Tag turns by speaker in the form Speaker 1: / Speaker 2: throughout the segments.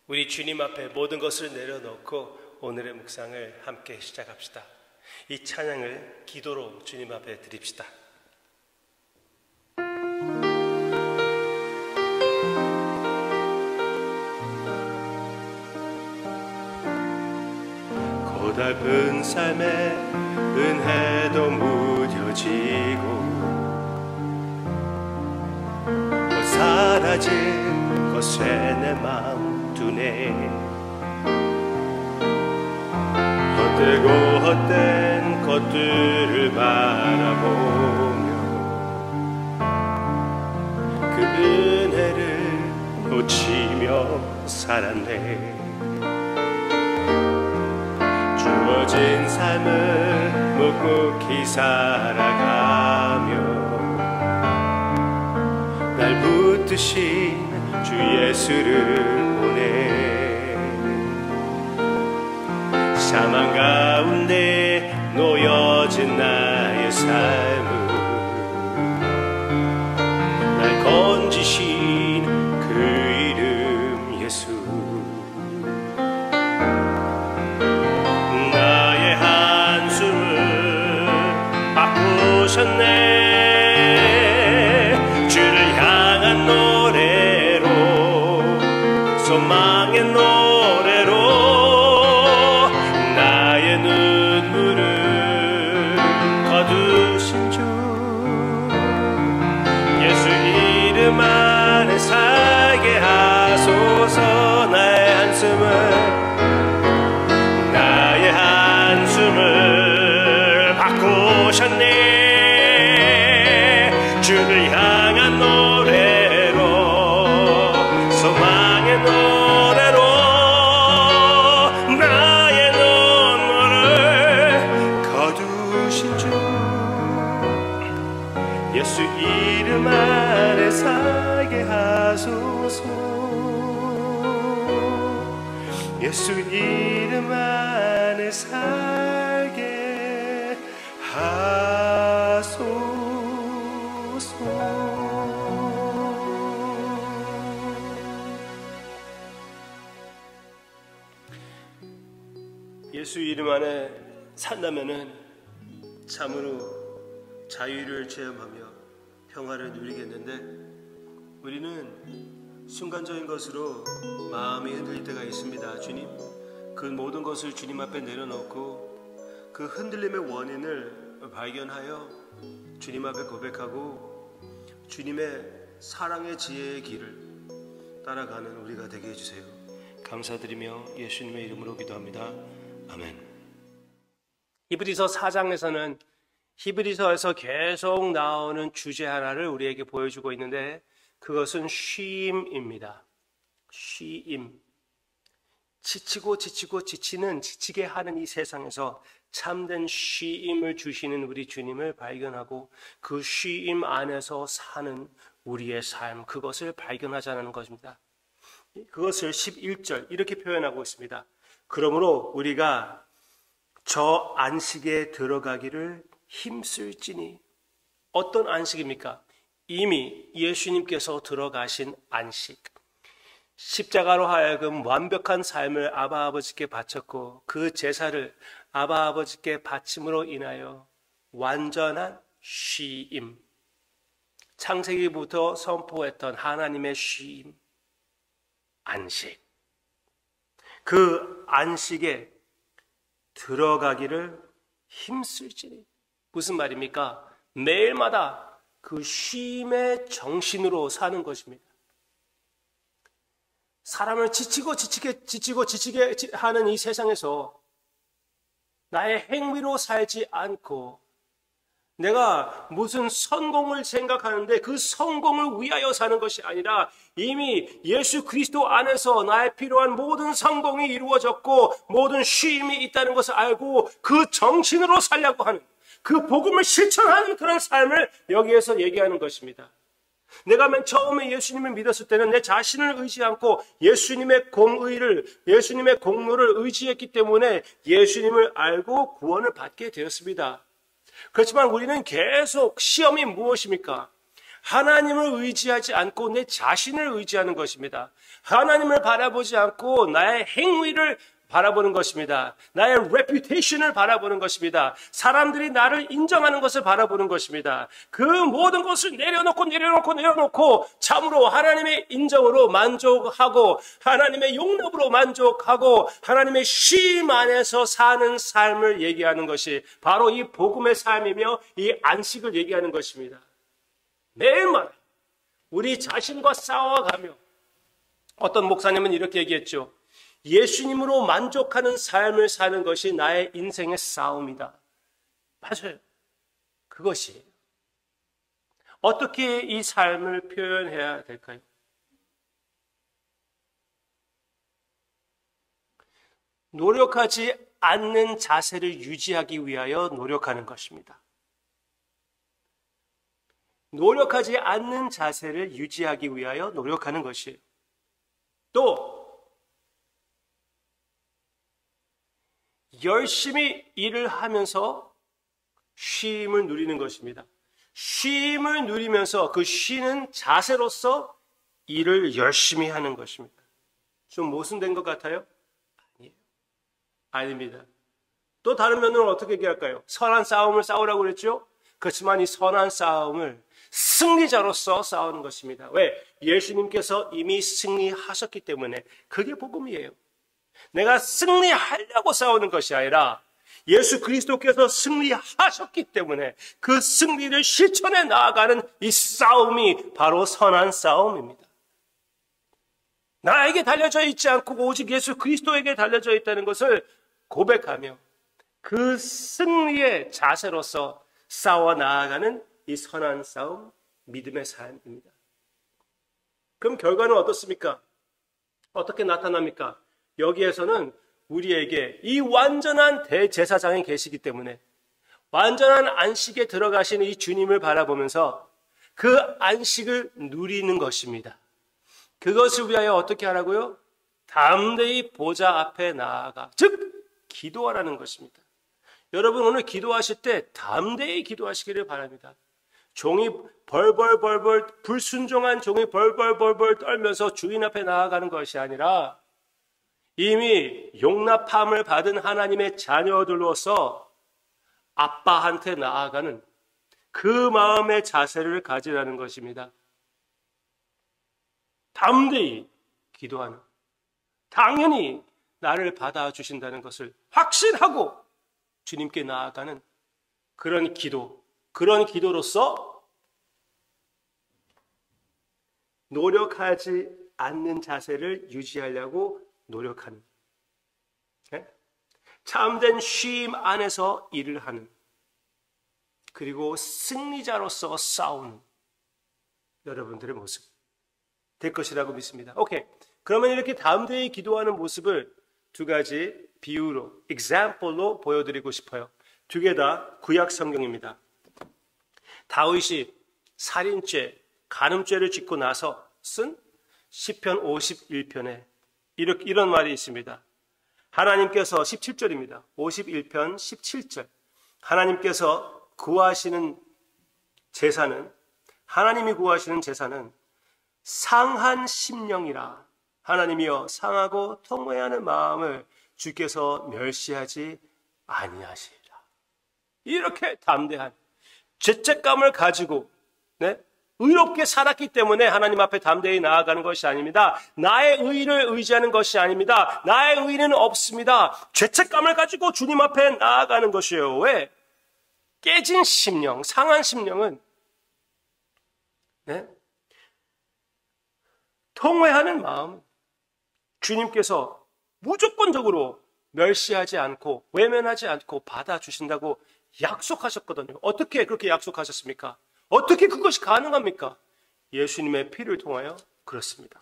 Speaker 1: 우리 주님 앞에 모든 것을 내려놓고 오늘의 묵상을 함께 시작합시다. 이 찬양을 기도로 주님 앞에 드립시다. 고달픈 삶에 은혜도 무뎌지고 곧 사라진 것에 내 맘 두네. 헛되고 헛된 것들을 바라보며 그 은혜를 놓치며 살았네. 주어진 삶을 묵묵히 살아가며 날 붙드신 주 예수를 보내. 사망 가운데 놓여진 나의 삶을 날 건지신 그 이름 예수. 나의 한숨을 바꾸셨네. 주를 향한 노래로, 소망의 노래로 나의 눈물을 거두신 주 예수 이름 안에 살게 하소서. 나의 한숨을 바꾸셨네. 주를 향한 노래로, 소망의 노래로 나의 눈물을 거두신 주 예수 이름 안에 살게 하소서. 예수 이름 안에 살게 하소서. 예수 이름 안에 산다면은 참으로 자유를 체험하며 평화를 누리겠는데, 우리는 순간적인 것으로 마음이 흔들릴 때가 있습니다. 주님, 그 모든 것을 주님 앞에 내려놓고 그 흔들림의 원인을 발견하여 주님 앞에 고백하고 주님의 사랑의 지혜의 길을 따라가는 우리가 되게 해주세요. 감사드리며 예수님의 이름으로 기도합니다. 아멘. 히브리서 4장에서는 히브리서에서 계속 나오는 주제 하나를 우리에게 보여주고 있는데, 그것은 쉼입니다. 쉼. 지치고 지치는, 지치게 하는 이 세상에서 참된 쉼을 주시는 우리 주님을 발견하고 그 쉼 안에서 사는 우리의 삶, 그것을 발견하자는 것입니다. 그것을 11절 이렇게 표현하고 있습니다. 그러므로 우리가 저 안식에 들어가기를 힘쓸지니. 어떤 안식입니까? 이미 예수님께서 들어가신 안식. 십자가로 하여금 완벽한 삶을 아바 아버지께 바쳤고 그 제사를 아바 아버지께 바침으로 인하여 완전한 쉼, 창세기부터 선포했던 하나님의 쉼, 안식. 그 안식에 들어가기를 힘쓸지니. 무슨 말입니까? 매일마다 그 쉼의 정신으로 사는 것입니다. 사람을 지치고 지치게 하는 이 세상에서 나의 행위로 살지 않고 내가 무슨 성공을 생각하는데 그 성공을 위하여 사는 것이 아니라 이미 예수 그리스도 안에서 나의 필요한 모든 성공이 이루어졌고 모든 쉼이 있다는 것을 알고 그 정신으로 살려고 하는, 그 복음을 실천하는 그런 삶을 여기에서 얘기하는 것입니다. 내가 맨 처음에 예수님을 믿었을 때는 내 자신을 의지 않고 예수님의 공의를, 예수님의 공로를 의지했기 때문에 예수님을 알고 구원을 받게 되었습니다. 그렇지만 우리는 계속 시험이 무엇입니까? 하나님을 의지하지 않고 내 자신을 의지하는 것입니다. 하나님을 바라보지 않고 나의 행위를 바라보는 것입니다. 나의 reputation을 바라보는 것입니다. 사람들이 나를 인정하는 것을 바라보는 것입니다. 그 모든 것을 내려놓고 참으로 하나님의 인정으로 만족하고 하나님의 용납으로 만족하고 하나님의 쉼 안에서 사는 삶을 얘기하는 것이 바로 이 복음의 삶이며 이 안식을 얘기하는 것입니다. 매일마다 우리 자신과 싸워가며 어떤 목사님은 이렇게 얘기했죠. 예수님으로 만족하는 삶을 사는 것이 나의 인생의 싸움이다. 맞아요. 그것이 어떻게 이 삶을 표현해야 될까요? 노력하지 않는 자세를 유지하기 위하여 노력하는 것입니다. 노력하지 않는 자세를 유지하기 위하여 노력하는 것이에요. 또 열심히 일을 하면서 쉼을 누리는 것입니다. 쉼을 누리면서 그 쉬는 자세로서 일을 열심히 하는 것입니다. 좀 모순된 것 같아요? 아니에요. 아닙니다. 또 다른 면으로 어떻게 얘기할까요? 선한 싸움을 싸우라고 그랬죠? 그렇지만 이 선한 싸움을 승리자로서 싸우는 것입니다. 왜? 예수님께서 이미 승리하셨기 때문에 그게 복음이에요. 내가 승리하려고 싸우는 것이 아니라 예수 그리스도께서 승리하셨기 때문에 그 승리를 실천해 나아가는 이 싸움이 바로 선한 싸움입니다. 나에게 달려져 있지 않고 오직 예수 그리스도에게 달려져 있다는 것을 고백하며 그 승리의 자세로서 싸워 나아가는 이 선한 싸움, 믿음의 삶입니다. 그럼 결과는 어떻습니까? 어떻게 나타납니까? 여기에서는 우리에게 이 완전한 대제사장이 계시기 때문에 완전한 안식에 들어가시는 이 주님을 바라보면서 그 안식을 누리는 것입니다. 그것을 위하여 어떻게 하라고요? 담대히 보좌 앞에 나아가, 즉 기도하라는 것입니다. 여러분 오늘 기도하실 때 담대히 기도하시기를 바랍니다. 종이 벌벌벌벌 불순종한 종이 벌벌벌벌 떨면서 주인 앞에 나아가는 것이 아니라 이미 용납함을 받은 하나님의 자녀들로서 아빠한테 나아가는 그 마음의 자세를 가지라는 것입니다. 담대히 기도하는, 당연히 나를 받아주신다는 것을 확신하고 주님께 나아가는 그런 기도, 그런 기도로서 노력하지 않는 자세를 유지하려고 노력하는, 참된 쉼 안에서 일을 하는, 그리고 승리자로서 싸우는 여러분들의 모습 될 것이라고 믿습니다. 오케이. 그러면 이렇게 담대히 기도하는 모습을 두 가지 비유로, example로 보여드리고 싶어요. 두 개 다 구약 성경입니다. 다윗이 살인죄, 간음죄를 짓고 나서 쓴 시편 51편에 이런 말이 있습니다. 하나님께서 17절입니다. 51편 17절. 하나님께서 구하시는 제사는, 하나님이 구하시는 제사는 상한 심령이라. 하나님이여 상하고 통회하는 마음을 주께서 멸시하지 아니하시리라. 이렇게 담대한 죄책감을 가지고 의롭게 살았기 때문에 하나님 앞에 담대히 나아가는 것이 아닙니다. 나의 의를 의지하는 것이 아닙니다. 나의 의는 없습니다. 죄책감을 가지고 주님 앞에 나아가는 것이에요. 왜? 깨진 심령, 상한 심령은 통회하는 마음, 주님께서 무조건적으로 멸시하지 않고 외면하지 않고 받아주신다고 약속하셨거든요. 어떻게 그렇게 약속하셨습니까? 어떻게 그것이 가능합니까? 예수님의 피를 통하여 그렇습니다.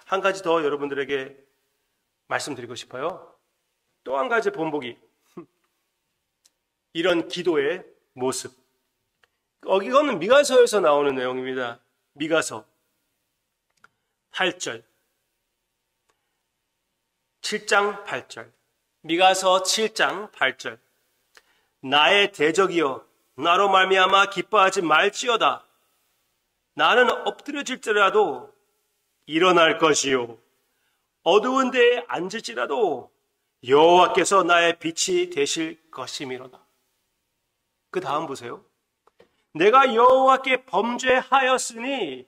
Speaker 1: 한 가지 더 여러분들에게 말씀드리고 싶어요. 또 한 가지 본보기. 이런 기도의 모습. 이거는 미가서에서 나오는 내용입니다. 미가서 8절. 7장 8절. 미가서 7장 8절. 나의 대적이여 나로 말미암아 기뻐하지 말지어다. 나는 엎드려질지라도 일어날 것이요 어두운 데에 앉을지라도 여호와께서 나의 빛이 되실 것이미로다. 그 다음 보세요. 내가 여호와께 범죄하였으니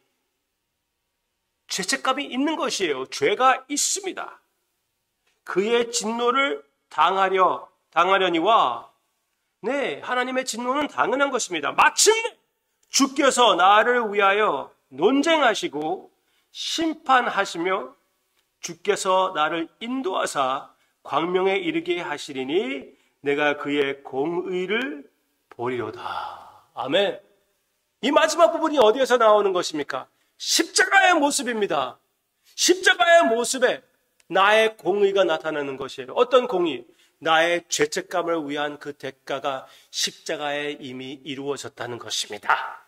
Speaker 1: 죄책감이 있는 것이에요. 죄가 있습니다. 그의 진노를 당하려니와 하나님의 진노는 당연한 것입니다. 마침내 주께서 나를 위하여 논쟁하시고 심판하시며 주께서 나를 인도하사 광명에 이르게 하시리니 내가 그의 공의를 보리로다. 아멘. 이 마지막 부분이 어디에서 나오는 것입니까? 십자가의 모습입니다. 십자가의 모습에 나의 공의가 나타나는 것이에요. 어떤 공의? 나의 죄책감을 위한 그 대가가 십자가에 이미 이루어졌다는 것입니다.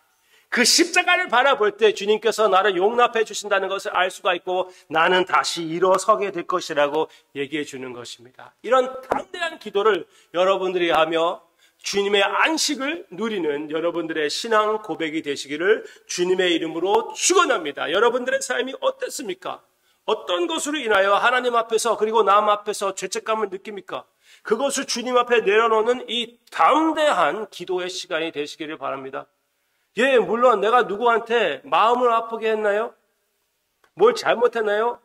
Speaker 1: 그 십자가를 바라볼 때 주님께서 나를 용납해 주신다는 것을 알 수가 있고 나는 다시 일어서게 될 것이라고 얘기해 주는 것입니다. 이런 담대한 기도를 여러분들이 하며 주님의 안식을 누리는 여러분들의 신앙 고백이 되시기를 주님의 이름으로 축원합니다. 여러분들의 삶이 어땠습니까? 어떤 것으로 인하여 하나님 앞에서 그리고 남 앞에서 죄책감을 느낍니까? 그것을 주님 앞에 내려놓는 이 담대한 기도의 시간이 되시기를 바랍니다. 예, 물론 내가 누구한테 마음을 아프게 했나요? 뭘 잘못했나요?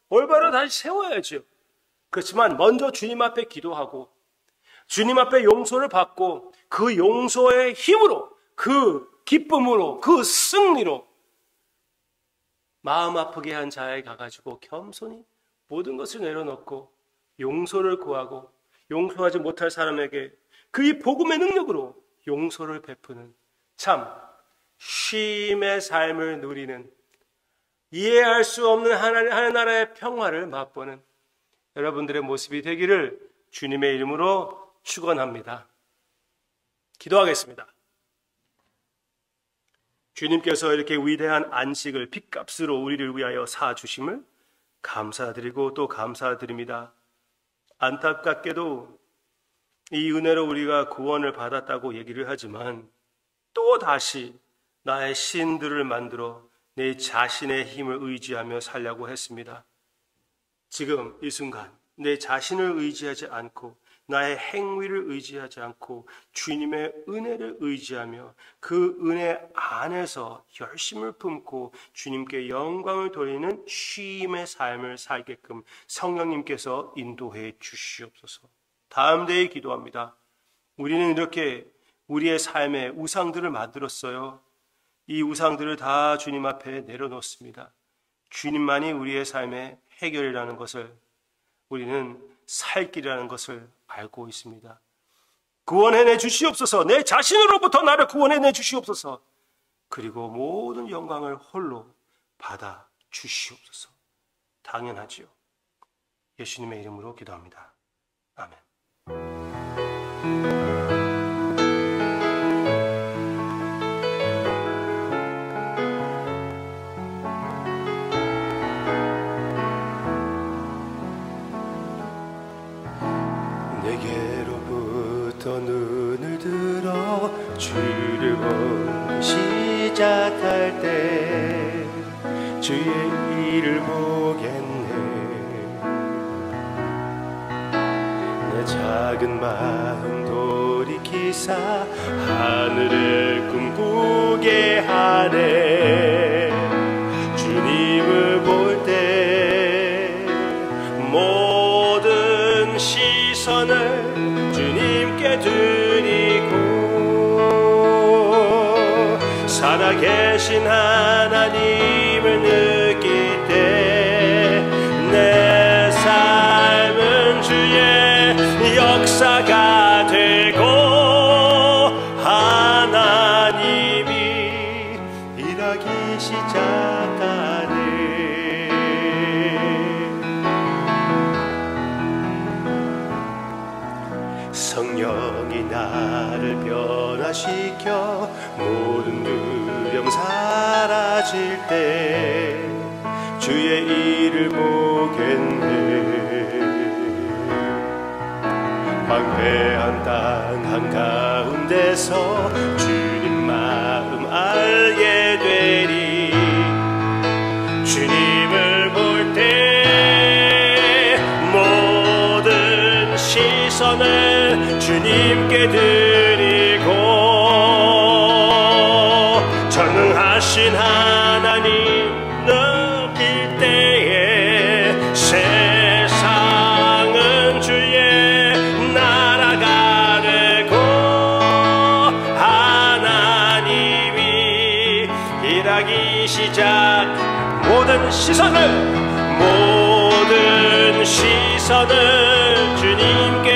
Speaker 1: 올바로 다시 세워야죠. 그렇지만 먼저 주님 앞에 기도하고 주님 앞에 용서를 받고 그 용서의 힘으로 그 기쁨으로 그 승리로 마음 아프게 한 자에 가가지고 겸손히 모든 것을 내려놓고 용서를 구하고 용서하지 못할 사람에게 그의 복음의 능력으로 용서를 베푸는 참 쉼의 삶을 누리는 이해할 수 없는 하나님의 평화를 맛보는 여러분들의 모습이 되기를 주님의 이름으로 축원합니다. 기도하겠습니다. 주님께서 이렇게 위대한 안식을 핏값으로 우리를 위하여 사주심을 감사드리고 또 감사드립니다. 안타깝게도 이 은혜로 우리가 구원을 받았다고 얘기를 하지만 또 다시 나의 신들을 만들어 내 자신의 힘을 의지하며 살려고 했습니다. 지금 이 순간 내 자신을 의지하지 않고 나의 행위를 의지하지 않고 주님의 은혜를 의지하며 그 은혜 안에서 열심을 품고 주님께 영광을 돌리는 쉼의 삶을 살게끔 성령님께서 인도해 주시옵소서. 다음 대에 기도합니다. 우리는 이렇게 우리의 삶에 우상들을 만들었어요. 이 우상들을 다 주님 앞에 내려놓습니다. 주님만이 우리의 삶의 해결이라는 것을 우리는 살 길이라는 것을 알고 있습니다. 구원해내 주시옵소서. 내 자신으로부터 나를 구원해내 주시옵소서. 그리고 모든 영광을 홀로 받아 주시옵소서. 당연하지요. 예수님의 이름으로 기도합니다. 아멘.
Speaker 2: 내게로부터 눈을 들어 주를 보기 시작할 때 주의 일을 보겠네. 내 작은 마음 돌이키사 하늘을 꿈꾸게 하네. 주님을 볼 때 모든 시선을 주님께 드리고 살아계신 하나님을 느낄 때 내 삶은 주의 역사가 되고 하나님이 일하기 시작하네. 성령이 나를 변화시켜 모든 두려움 사라질 때 주의 일을 보겠네. 황폐한 땅 한가운데서 주님 마음 알게 되리. 시선을 주님께 드리고 전능하신 하나님 느낄 때에 세상은 주의 나라가 되고 하나님이 일하기 시작. 모든 시선을 주님께